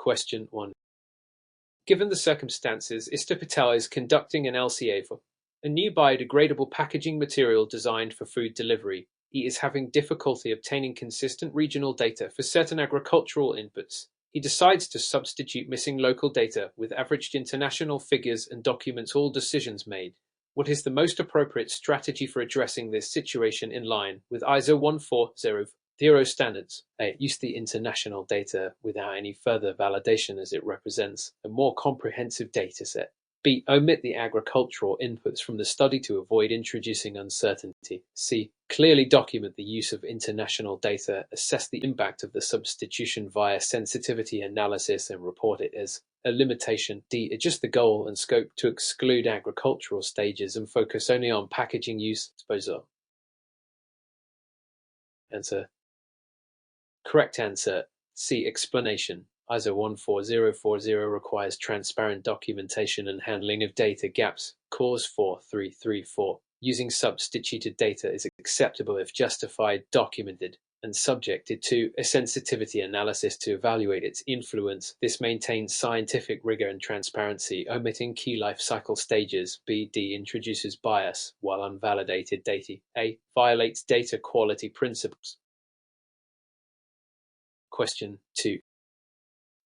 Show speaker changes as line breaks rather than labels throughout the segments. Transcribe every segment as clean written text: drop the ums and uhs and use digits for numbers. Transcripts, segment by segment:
Question 1. Given the circumstances, Ista Patel is conducting an LCA for a new biodegradable packaging material designed for food delivery. He is having difficulty obtaining consistent regional data for certain agricultural inputs. He decides to substitute missing local data with averaged international figures and documents all decisions made. What is the most appropriate strategy for addressing this situation in line with ISO 140 standards? A. Use the international data without any further validation as it represents a more comprehensive dataset. B. Omit the agricultural inputs from the study to avoid introducing uncertainty. C. Clearly document the use of international data, assess the impact of the substitution via sensitivity analysis and report it as a limitation. D. Adjust the goal and scope to exclude agricultural stages and focus only on packaging use disposal. Answer. Correct answer. C. Explanation. ISO 14040 requires transparent documentation and handling of data gaps. Clause 4334. Using substituted data is acceptable if justified, documented, and subjected to a sensitivity analysis to evaluate its influence. This maintains scientific rigor and transparency, omitting key life cycle stages. B. D. Introduces bias, while unvalidated data. A. Violates data quality principles. Question 2.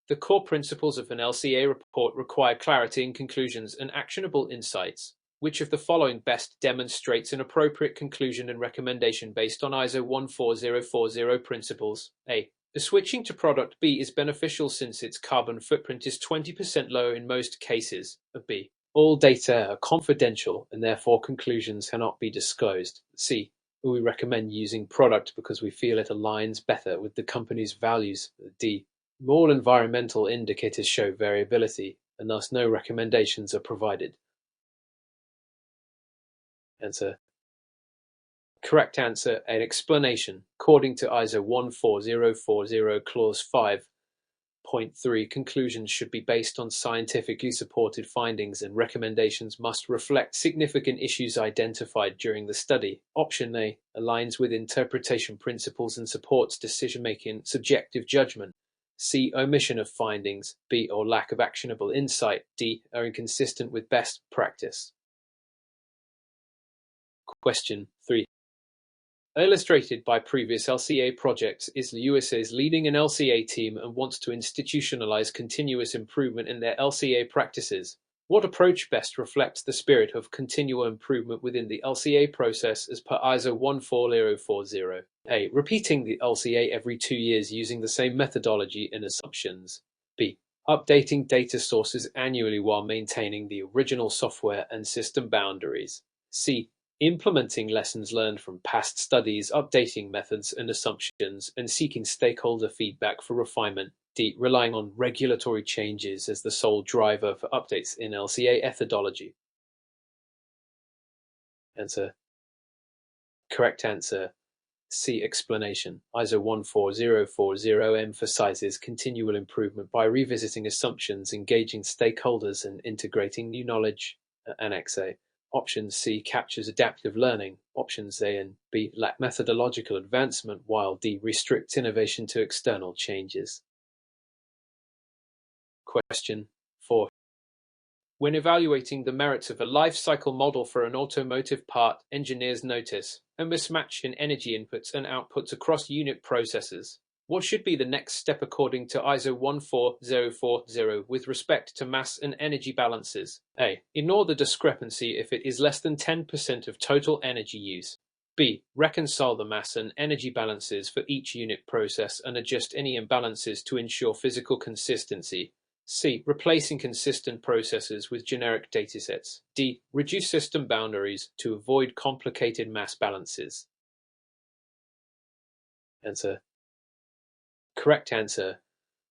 The core principles of an LCA report require clarity in conclusions and actionable insights. Which of the following best demonstrates an appropriate conclusion and recommendation based on ISO 14040 principles? A. The switching to product B is beneficial since its carbon footprint is 20% lower in most cases. B. All data are confidential and therefore conclusions cannot be disclosed. C. We recommend using product because we feel it aligns better with the company's values. D. All environmental indicators show variability, and thus no recommendations are provided. Answer. Correct answer. An explanation. According to ISO 14040 Clause 5.3, conclusions should be based on scientifically supported findings and recommendations must reflect significant issues identified during the study. Option A aligns with interpretation principles and supports decision-making subjective judgment. C. Omission of findings. B. Or lack of actionable insight. D. Are inconsistent with best practice. Question 3. Illustrated by previous LCA projects, is the USA's leading an LCA team and wants to institutionalize continuous improvement in their LCA practices. What approach best reflects the spirit of continual improvement within the LCA process as per ISO 14040? A. Repeating the LCA every 2 years using the same methodology and assumptions. B. Updating data sources annually while maintaining the original software and system boundaries. C. Implementing lessons learned from past studies, updating methods and assumptions, and seeking stakeholder feedback for refinement. D. Relying on regulatory changes as the sole driver for updates in LCA methodology. Answer. Correct answer. C. Explanation. ISO 14040 emphasizes continual improvement by revisiting assumptions, engaging stakeholders, and integrating new knowledge. Annex A. Option C captures adaptive learning. Options A and B lack methodological advancement, while D restricts innovation to external changes. Question 4. When evaluating the merits of a life cycle model for an automotive part, engineers notice a mismatch in energy inputs and outputs across unit processes. What should be the next step according to ISO 14040 with respect to mass and energy balances? A. Ignore the discrepancy if it is less than 10% of total energy use. B. Reconcile the mass and energy balances for each unit process and adjust any imbalances to ensure physical consistency. C. Replace inconsistent processes with generic datasets. D. Reduce system boundaries to avoid complicated mass balances. Answer. Correct answer.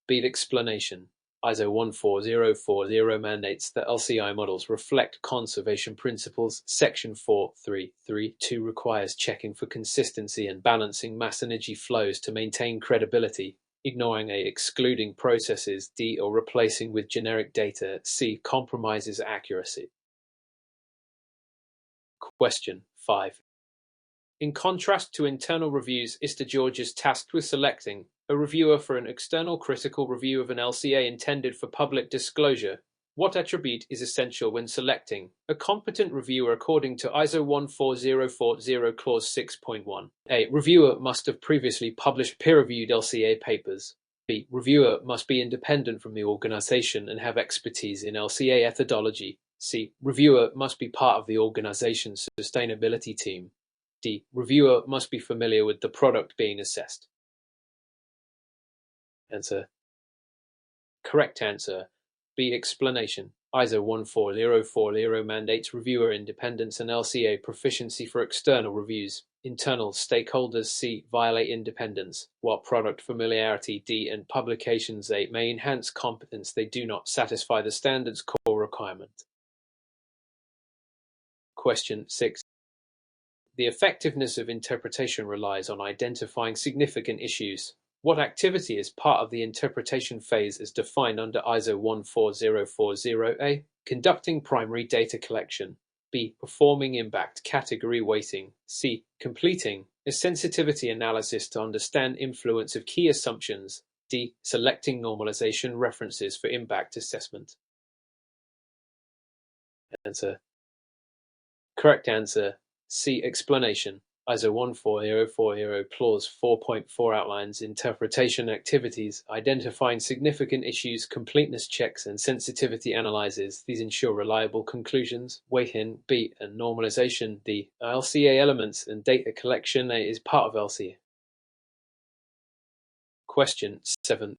B. Explanation. ISO 14040 mandates that LCI models reflect conservation principles. Section 4332 requires checking for consistency and balancing mass energy flows to maintain credibility. Ignoring A. Excluding processes. D. Or replacing with generic data. C. Compromises accuracy. Question 5. In contrast to internal reviews, ISTA George is tasked with selecting A reviewer for an external critical review of an LCA intended for public disclosure. What attribute is essential when selecting a competent reviewer according to ISO 14040 Clause 6.1? A. Reviewer must have previously published peer-reviewed LCA papers. B. Reviewer must be independent from the organization and have expertise in LCA methodology. C. Reviewer must be part of the organization's sustainability team. D. Reviewer must be familiar with the product being assessed. Answer. Correct answer. B. Explanation. ISO 14040 mandates reviewer independence and LCA proficiency for external reviews. Internal stakeholders C. violate independence, while product familiarity D. and publications A. may enhance competence. They do not satisfy the standard's core requirement. Question 6. The effectiveness of interpretation relies on identifying significant issues. What activity is part of the interpretation phase as defined under ISO 14040? A. Conducting primary data collection. B. Performing impact category weighting. C. Completing a sensitivity analysis to understand influence of key assumptions. D. Selecting normalization references for impact assessment. Answer. Correct answer. C. Explanation. ISO 14040 Clause 4.4 outlines interpretation activities, identifying significant issues, completeness checks, and sensitivity analyses. These ensure reliable conclusions. Weighting B. and normalization D. LCA elements and data collection A is part of LCA. Question 7.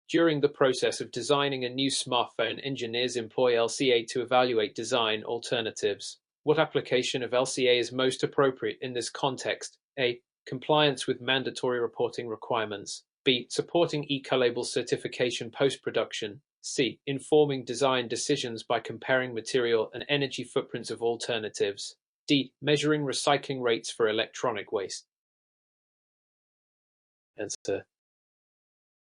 During the process of designing a new smartphone, engineers employ LCA to evaluate design alternatives. What application of LCA is most appropriate in this context? A. Compliance with mandatory reporting requirements. B. Supporting Ecolabel certification post-production. C. Informing design decisions by comparing material and energy footprints of alternatives. D. Measuring recycling rates for electronic waste. Answer.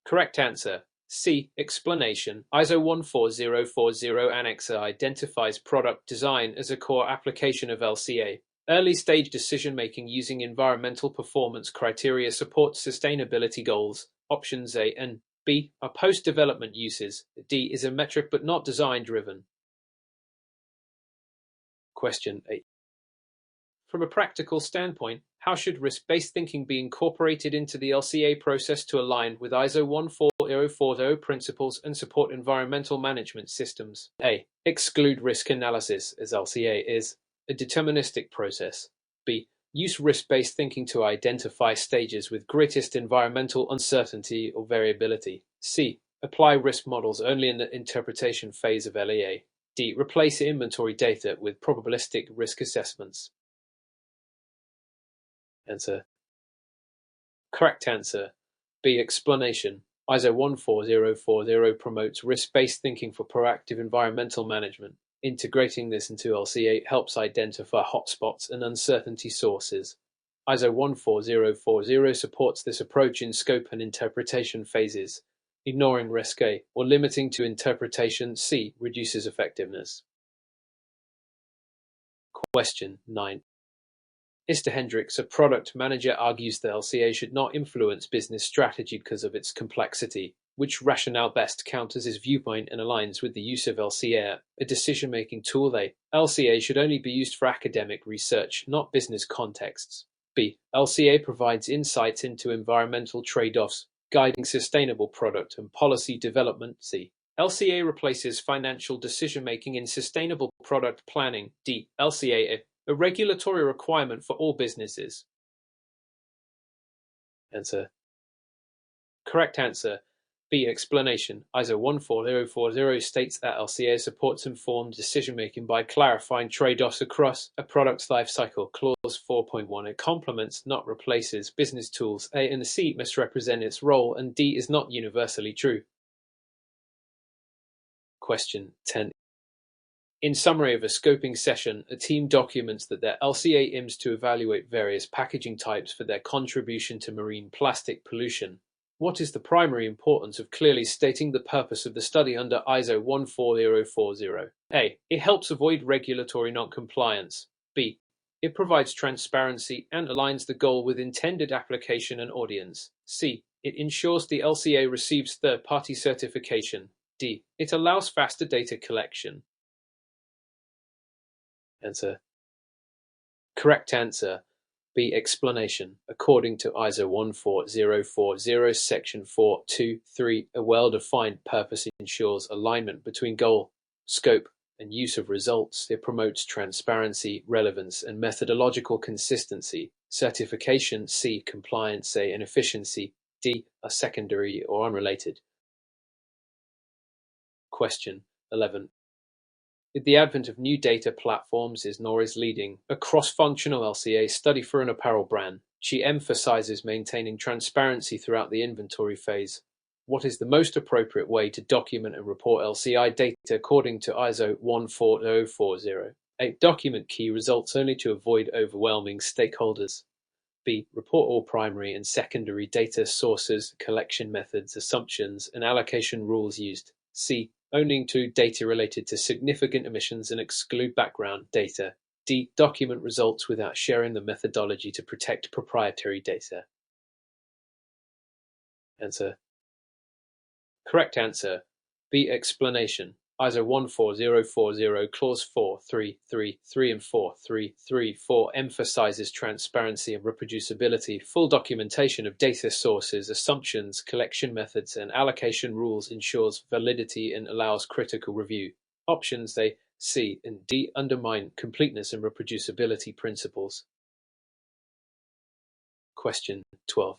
Correct answer. C. Explanation. ISO 14040 Annex A identifies product design as a core application of LCA. Early-stage decision-making using environmental performance criteria supports sustainability goals. Options A and B are post-development uses. D is a metric but not design-driven. Question 8. From a practical standpoint, how should risk-based thinking be incorporated into the LCA process to align with ISO 14040 principles and support environmental management systems? A. Exclude risk analysis, as LCA is a deterministic process. B. Use risk-based thinking to identify stages with greatest environmental uncertainty or variability. C. Apply risk models only in the interpretation phase of LEA. D. Replace inventory data with probabilistic risk assessments. Answer. Correct answer. B. Explanation. ISO 14040 promotes risk-based thinking for proactive environmental management. Integrating this into LCA helps identify hotspots and uncertainty sources. ISO 14040 supports this approach in scope and interpretation phases. Ignoring risk A or limiting to interpretation C reduces effectiveness. Question 9. Mr. Hendricks, a product manager, argues that LCA should not influence business strategy because of its complexity. Which rationale best counters his viewpoint and aligns with the use of LCA, a decision-making tool? A. LCA should only be used for academic research, not business contexts. B. LCA provides insights into environmental trade-offs, guiding sustainable product and policy development. C. LCA replaces financial decision-making in sustainable product planning. D. LCA a regulatory requirement for all businesses. Answer. Correct answer. B. Explanation. ISO 14040 states that LCA supports informed decision-making by clarifying trade-offs across a product's life cycle. Clause 4.1. It complements, not replaces, business tools. A and C must represent its role, and D is not universally true. Question 10. In summary of a scoping session, a team documents that their LCA aims to evaluate various packaging types for their contribution to marine plastic pollution. What is the primary importance of clearly stating the purpose of the study under ISO 14040? A. It helps avoid regulatory non-compliance. B. It provides transparency and aligns the goal with intended application and audience. C. It ensures the LCA receives third-party certification. D. It allows faster data collection. Answer. Correct answer. B. Explanation. According to ISO 14040 Section 4.2.3, a well-defined purpose ensures alignment between goal, scope, and use of results. It promotes transparency, relevance, and methodological consistency. Certification, C. Compliance, A. And efficiency, D. Are secondary or unrelated. Question 11. With the advent of new data platforms, Nora is leading a cross-functional LCA study for an apparel brand. She emphasizes maintaining transparency throughout the inventory phase. What is the most appropriate way to document and report LCI data according to ISO 14040? A. Document key results only to avoid overwhelming stakeholders. B. Report all primary and secondary data sources, collection methods, assumptions, and allocation rules used. C. Only include data related to significant emissions and exclude background data. D. Document results without sharing the methodology to protect proprietary data. Answer. Correct answer. B. Explanation. ISO 14040 Clause 4.3.3.3 and 4.3.3.4 emphasizes transparency and reproducibility. Full documentation of data sources, assumptions, collection methods, and allocation rules ensures validity and allows critical review. Options A, C, and D undermine completeness and reproducibility principles. Question 12.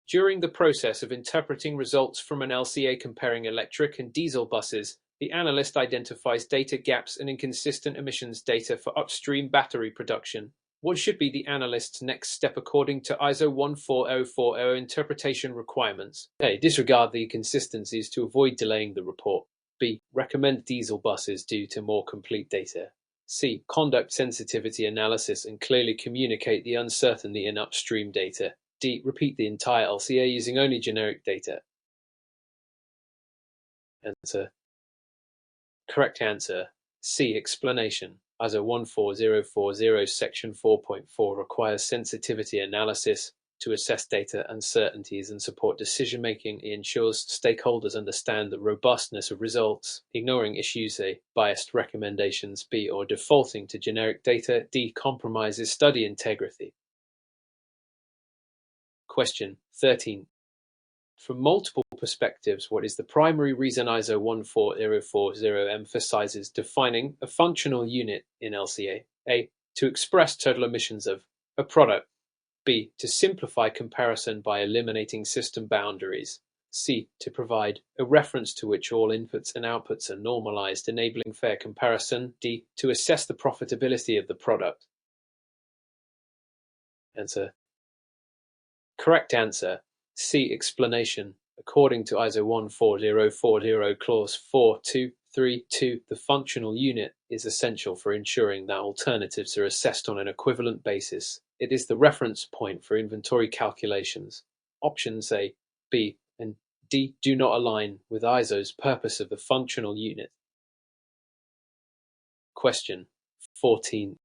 During the process of interpreting results from an LCA comparing electric and diesel buses, the analyst identifies data gaps and inconsistent emissions data for upstream battery production. What should be the analyst's next step according to ISO 14040 interpretation requirements? A. Disregard the inconsistencies to avoid delaying the report. B. Recommend diesel buses due to more complete data. C. Conduct sensitivity analysis and clearly communicate the uncertainty in upstream data. D. Repeat the entire LCA using only generic data. Answer. Correct answer. C. Explanation. ISO 14040 Section 4.4 requires sensitivity analysis to assess data uncertainties and support decision-making. It ensures stakeholders understand the robustness of results, ignoring issues A. Biased recommendations, B. Or defaulting to generic data, D. Compromises study integrity. Question 13. From multiple perspectives, what is the primary reason ISO 14040 emphasizes defining a functional unit in LCA? A. To express total emissions of a product. B. To simplify comparison by eliminating system boundaries. C. To provide a reference to which all inputs and outputs are normalized, enabling fair comparison. D. To assess the profitability of the product. Answer. Correct answer. C. Explanation. According to ISO 14040 Clause 4.2.3.2, the functional unit is essential for ensuring that alternatives are assessed on an equivalent basis. It is the reference point for inventory calculations. Options A, B, and D do not align with ISO's purpose of the functional unit. Question 14.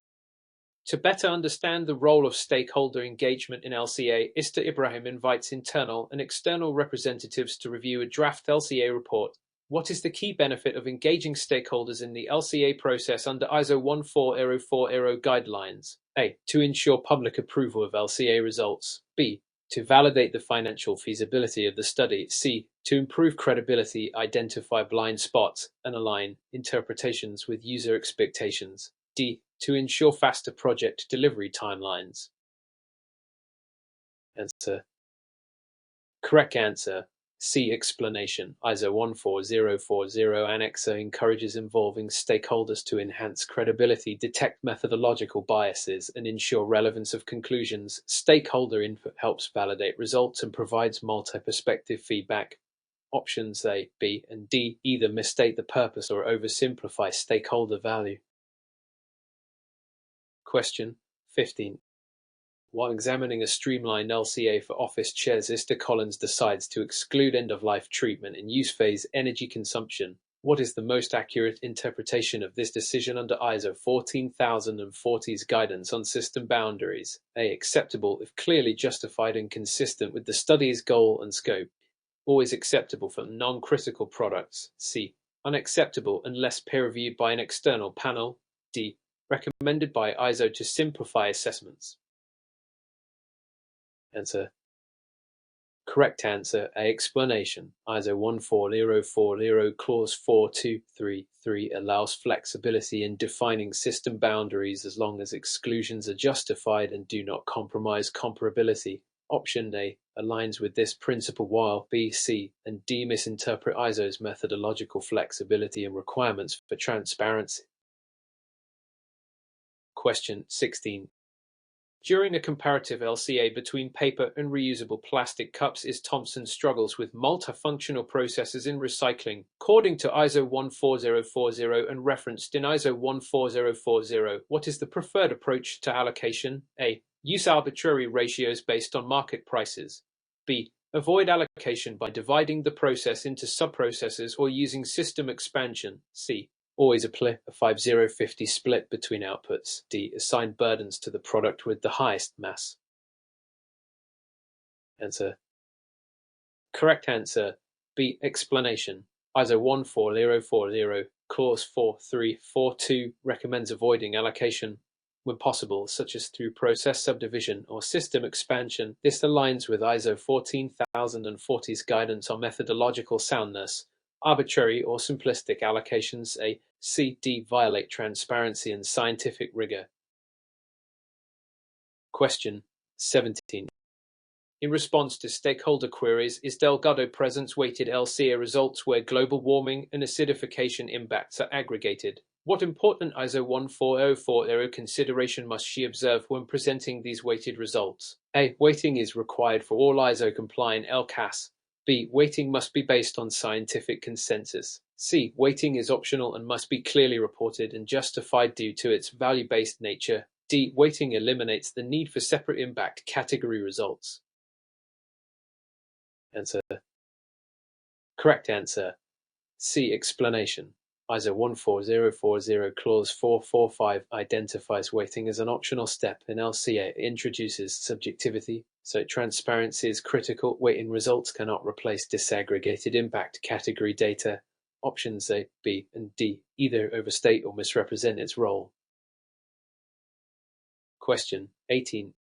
To better understand the role of stakeholder engagement in LCA, Ista Ibrahim invites internal and external representatives to review a draft LCA report. What is the key benefit of engaging stakeholders in the LCA process under ISO 14040 guidelines? A. To ensure public approval of LCA results. B. To validate the financial feasibility of the study. C. To improve credibility, identify blind spots, and align interpretations with user expectations. D. To ensure faster project delivery timelines. Answer. Correct answer. C. Explanation. ISO 14040 Annex A encourages involving stakeholders to enhance credibility, detect methodological biases, and ensure relevance of conclusions. Stakeholder input helps validate results and provides multi-perspective feedback. Options A, B, and D either misstate the purpose or oversimplify stakeholder value. Question 15. While examining a streamlined LCA for office chairs, Ista Collins decides to exclude end-of-life treatment and use phase energy consumption. What is the most accurate interpretation of this decision under ISO 14040's guidance on system boundaries? A. Acceptable if clearly justified and consistent with the study's goal and scope. Always acceptable for non-critical products. C. Unacceptable unless peer-reviewed by an external panel. D. Recommended by ISO to simplify assessments. Answer. Correct answer A. Explanation. ISO 14040 Clause 4233 allows flexibility in defining system boundaries as long as exclusions are justified and do not compromise comparability. Option A aligns with this principle while B, C, and D misinterpret ISO's methodological flexibility and requirements for transparency. Question 16. During a comparative LCA between paper and reusable plastic cups is Thomson struggles with multifunctional processes in recycling. According to ISO 14040 and referenced in ISO 14040, what is the preferred approach to allocation? A. Use arbitrary ratios based on market prices. B. Avoid allocation by dividing the process into subprocesses or using system expansion. C. Always apply a 50-50 split between outputs. D. Assign burdens to the product with the highest mass. Answer. Correct answer B. Explanation. ISO 14040 Clause 4342 recommends avoiding allocation when possible, such as through process subdivision or system expansion. This aligns with ISO 14040's guidance on methodological soundness. Arbitrary or simplistic allocations A, C, D violate transparency and scientific rigor. Question 17. In response to stakeholder queries, is Delgado presents weighted LCA results where global warming and acidification impacts are aggregated? What important ISO 14040 consideration must she observe when presenting these weighted results? A. Weighting is required for all ISO-compliant LCAS. B. Weighting must be based on scientific consensus. C. Weighting is optional and must be clearly reported and justified due to its value-based nature. D. Weighting eliminates the need for separate impact category results. Answer. Correct answer. C. Explanation. ISO 14040 Clause 445 identifies weighting as an optional step in LCA. It introduces subjectivity, so transparency is critical. Weighting results cannot replace disaggregated impact category data. Options A, B, and D either overstate or misrepresent its role. Question 18.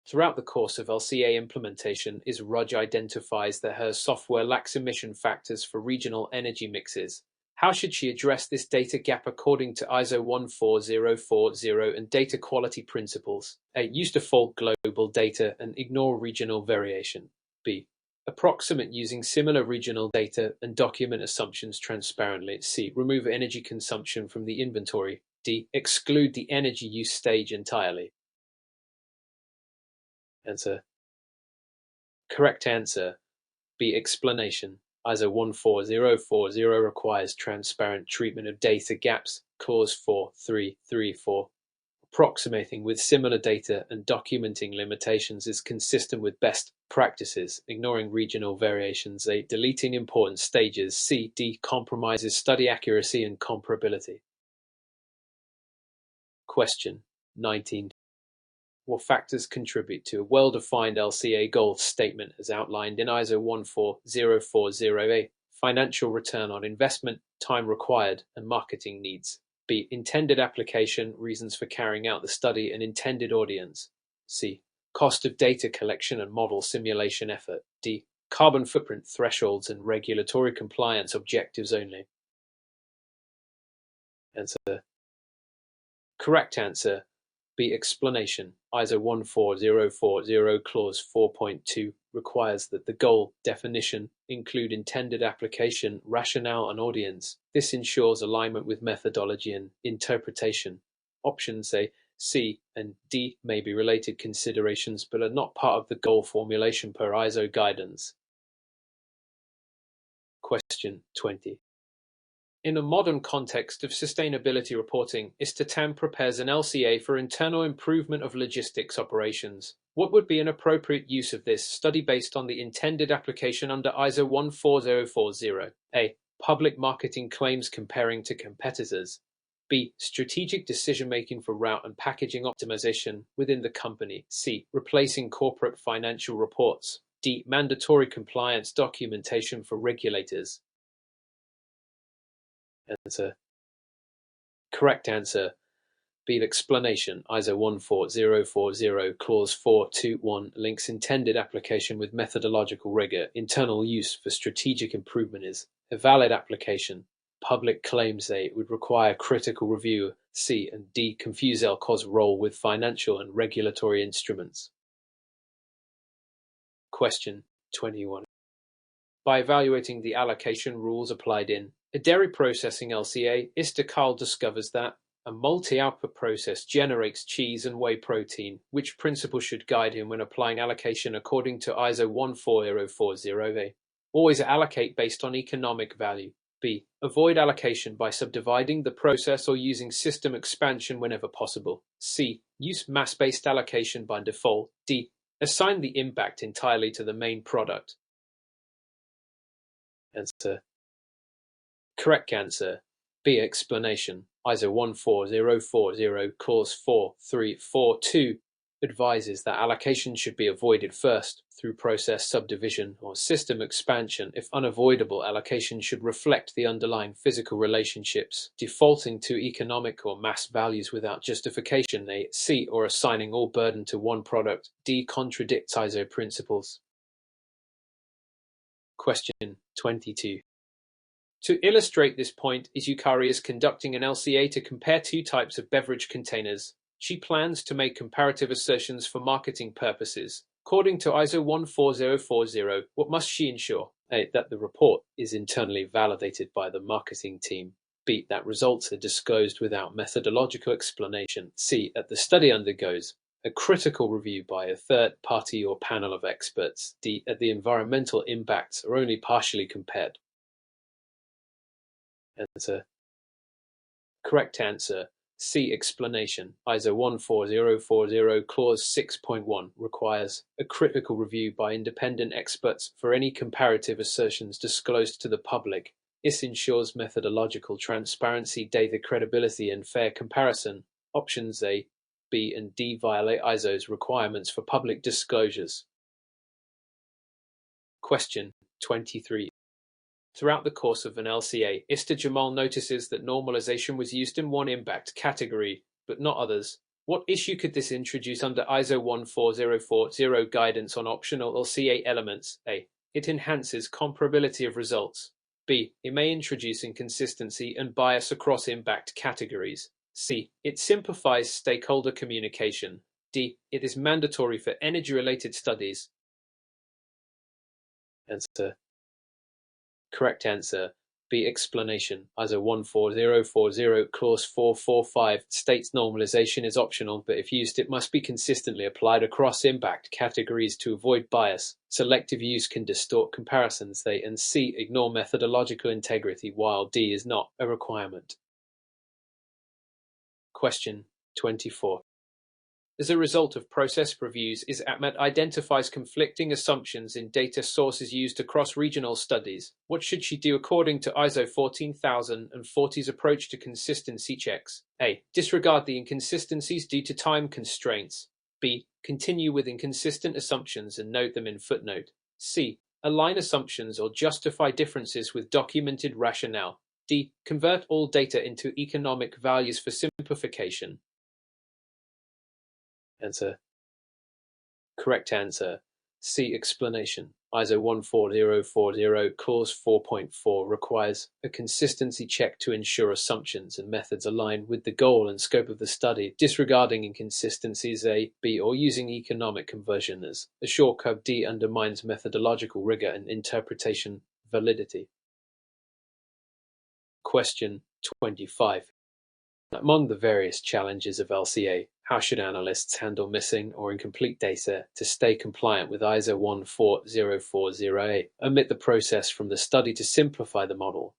Throughout the course of LCA implementation, ISRUG identifies that her software lacks emission factors for regional energy mixes. How should she address this data gap according to ISO 14040 and data quality principles? A. Use default global data and ignore regional variation. B. Approximate using similar regional data and document assumptions transparently. C. Remove energy consumption from the inventory. D. Exclude the energy use stage entirely. Answer. Correct answer B. Explanation. ISO 14040 requires transparent treatment of data gaps. Clause 4334. Approximating with similar data and documenting limitations is consistent with best practices. Ignoring regional variations. A. Deleting important stages. C. D. Compromises study accuracy and comparability. Question 19. What factors contribute to a well-defined LCA goal statement as outlined in ISO 14040A? Financial return on investment, time required, and marketing needs. B. Intended application, reasons for carrying out the study, and intended audience. C. Cost of data collection and model simulation effort. D. Carbon footprint thresholds and regulatory compliance objectives only. Answer. Correct answer B. Explanation. ISO 14040 Clause 4.2 requires that the goal definition include intended application, rationale, and audience. This ensures alignment with methodology and interpretation. Options A, C, and D may be related considerations but are not part of the goal formulation per ISO guidance. Question 20. In a modern context of sustainability reporting, Istatam prepares an LCA for internal improvement of logistics operations. What would be an appropriate use of this study based on the intended application under ISO 14040? A. Public marketing claims comparing to competitors. B. Strategic decision-making for route and packaging optimization within the company. C. Replacing corporate financial reports. D. Mandatory compliance documentation for regulators. Answer. Correct answer. B. Explanation. ISO 14040 Clause 4.2.1 links intended application with methodological rigor. Internal use for strategic improvement is a valid application. Public claims A would require critical review. C and D. Confuse LCO's role with financial and regulatory instruments. Question 21. By evaluating the allocation rules applied in a dairy processing LCA, Istakal discovers that a multi-output process generates cheese and whey protein. Which principle should guide him when applying allocation according to ISO 14040A? Always allocate based on economic value. B. Avoid allocation by subdividing the process or using system expansion whenever possible. C. Use mass-based allocation by default. D. Assign the impact entirely to the main product. Answer. Correct answer. B. Explanation. ISO 14040 Clause 4.3.4.2 advises that allocation should be avoided first through process subdivision or system expansion. If unavoidable, allocation should reflect the underlying physical relationships. Defaulting to economic or mass values without justification. A. C. Or assigning all burden to one product. D. Contradicts ISO principles. Question 22. To illustrate this point, Izukari is conducting an LCA to compare two types of beverage containers. She plans to make comparative assertions for marketing purposes. According to ISO 14040, what must she ensure? A. That the report is internally validated by the marketing team. B. That results are disclosed without methodological explanation. C. That the study undergoes a critical review by a third party or panel of experts. D. That the environmental impacts are only partially compared. Answer. Correct answer. C. Explanation. ISO 14040 Clause 6.1 requires a critical review by independent experts for any comparative assertions disclosed to the public. This ensures methodological transparency, data credibility, and fair comparison. Options A, B, and D violate ISO's requirements for public disclosures. Question 23. Throughout the course of an LCA, ISTA Jamal notices that normalization was used in one impact category, but not others. What issue could this introduce under ISO 14040 guidance on optional LCA elements? A. It enhances comparability of results. B. It may introduce inconsistency and bias across impact categories. C. It simplifies stakeholder communication. D. It is mandatory for energy-related studies. Answer. Correct answer. B. Explanation. ISO 14040 Clause 4.4.5 states normalization is optional, but if used, it must be consistently applied across impact categories to avoid bias. Selective use can distort comparisons. They and C. ignore methodological integrity, while D is not a requirement. Question 24. As a result of process reviews, ISATMET identifies conflicting assumptions in data sources used across regional studies. What should she do according to ISO 14040's approach to consistency checks? A. Disregard the inconsistencies due to time constraints. B. Continue with inconsistent assumptions and note them in footnote. C. Align assumptions or justify differences with documented rationale. D. Convert all data into economic values for simplification. Answer. Correct answer. C. Explanation. ISO 14040 Clause 4.4 requires a consistency check to ensure assumptions and methods align with the goal and scope of the study, disregarding inconsistencies A, B, or using economic conversion as a shortcut. D undermines methodological rigor and interpretation validity. Question 25. Among the various challenges of LCA, how should analysts handle missing or incomplete data to stay compliant with ISO 14040A? Omit the process from the study to simplify the model.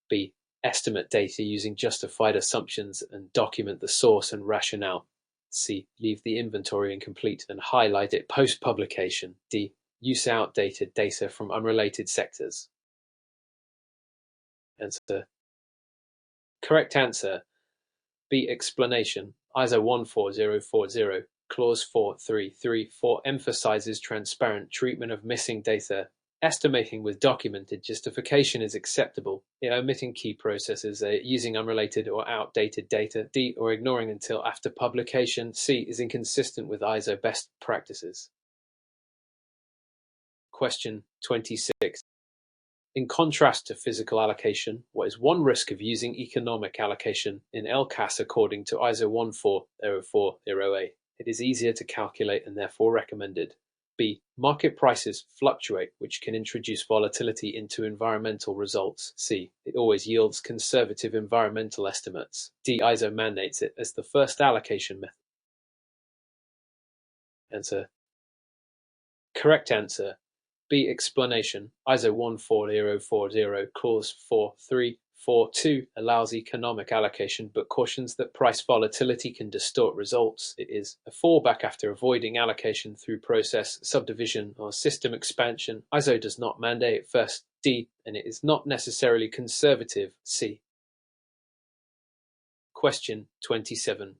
B. Estimate data using justified assumptions and document the source and rationale. C. Leave the inventory incomplete and highlight it post-publication. D. Use outdated data from unrelated sectors. Answer. Correct answer. B. Explanation. ISO 14040, Clause 4334 emphasizes transparent treatment of missing data. Estimating with documented justification is acceptable. Omitting key processes, using unrelated or outdated data. D. Or ignoring until after publication. C. Is inconsistent with ISO best practices. Question 26. In contrast to physical allocation, what is one risk of using economic allocation in LCAS according to ISO 14040A? It is easier to calculate and therefore recommended. B. Market prices fluctuate, which can introduce volatility into environmental results. C. It always yields conservative environmental estimates. D. ISO mandates it as the first allocation method. Answer. Correct answer. B. Explanation. ISO 14040, Clause 4342 allows economic allocation but cautions that price volatility can distort results. It is a fallback after avoiding allocation through process, subdivision, or system expansion. ISO does not mandate first. D. And it is not necessarily conservative. C. Question 27.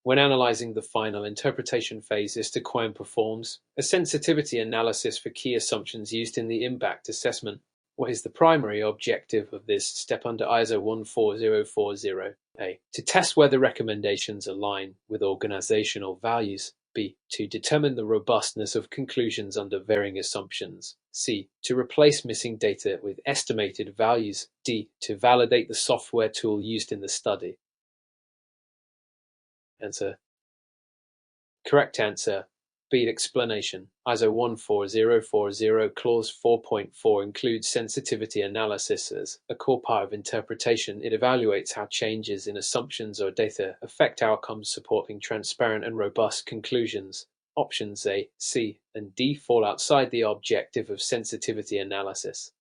When analyzing the final interpretation phase, ISTQM performs a sensitivity analysis for key assumptions used in the impact assessment. What is the primary objective of this step under ISO 14040? To test whether recommendations align with organizational values. B. To determine the robustness of conclusions under varying assumptions. C. To replace missing data with estimated values. D. To validate the software tool used in the study. Answer. Correct answer. B. Explanation. ISO 14040, Clause 4.4 includes sensitivity analysis as a core part of interpretation. It evaluates how changes in assumptions or data affect outcomes, supporting transparent and robust conclusions. Options A, C, and D fall outside the objective of sensitivity analysis.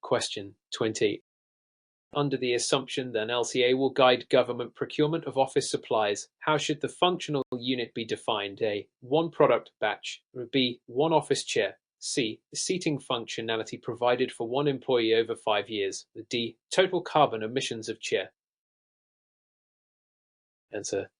Question 20. Under the assumption that an LCA will guide government procurement of office supplies, how should the functional unit be defined? A. One product batch. B. One office chair. C. The seating functionality provided for one employee over 5 years. D. Total carbon emissions of chair. Answer.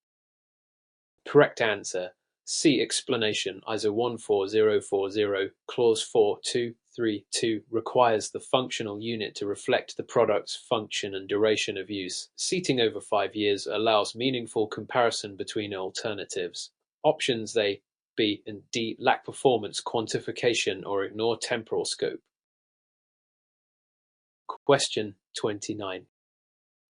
Correct answer. C. Explanation. ISO 14040, Clause 4232 requires the functional unit to reflect the product's function and duration of use. Seating over 5 years allows meaningful comparison between alternatives. Options A, B, and D lack performance quantification or ignore temporal scope. Question 29.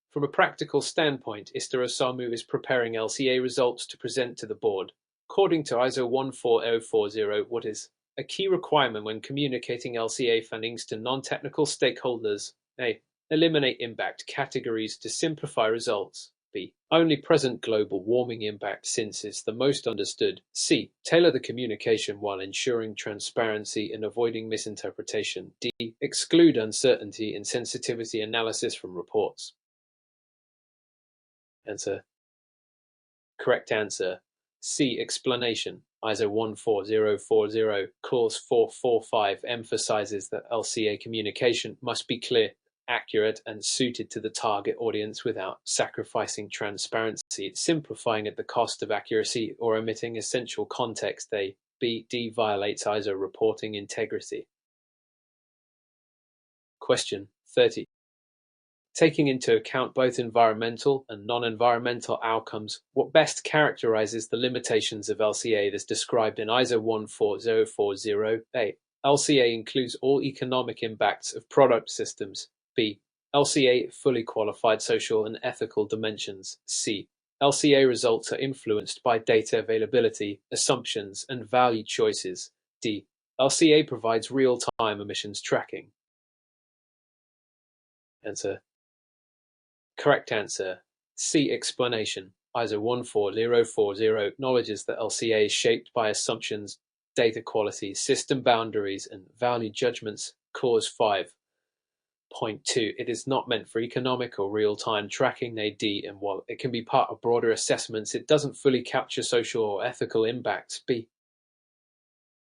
From a practical standpoint, ISTA Osamu is preparing LCA results to present to the board. According to ISO 14040, what is a key requirement when communicating LCA findings to non-technical stakeholders? A. Eliminate impact categories to simplify results. B. Only present global warming impact since it's the most understood. C. Tailor the communication while ensuring transparency and avoiding misinterpretation. D. Exclude uncertainty and sensitivity analysis from reports. Answer. Correct answer. C. Explanation. ISO 14040, Clause 445 emphasizes that LCA communication must be clear, accurate, and suited to the target audience without sacrificing transparency, simplifying at the cost of accuracy, or omitting essential context. A. B. D violates ISO reporting integrity. Question 30. Taking into account both environmental and non-environmental outcomes, what best characterizes the limitations of LCA as described in ISO 14040? A. LCA includes all economic impacts of product systems. B. LCA fully qualified social and ethical dimensions. C. LCA results are influenced by data availability, assumptions, and value choices. D. LCA provides real-time emissions tracking. Answer. Correct answer. C. Explanation. ISO 14040 acknowledges that LCA is shaped by assumptions, data quality, system boundaries, and value judgments. Clause 5.2. It is not meant for economic or real-time tracking. AD, and while it can be part of broader assessments, it doesn't fully capture social or ethical impacts. B.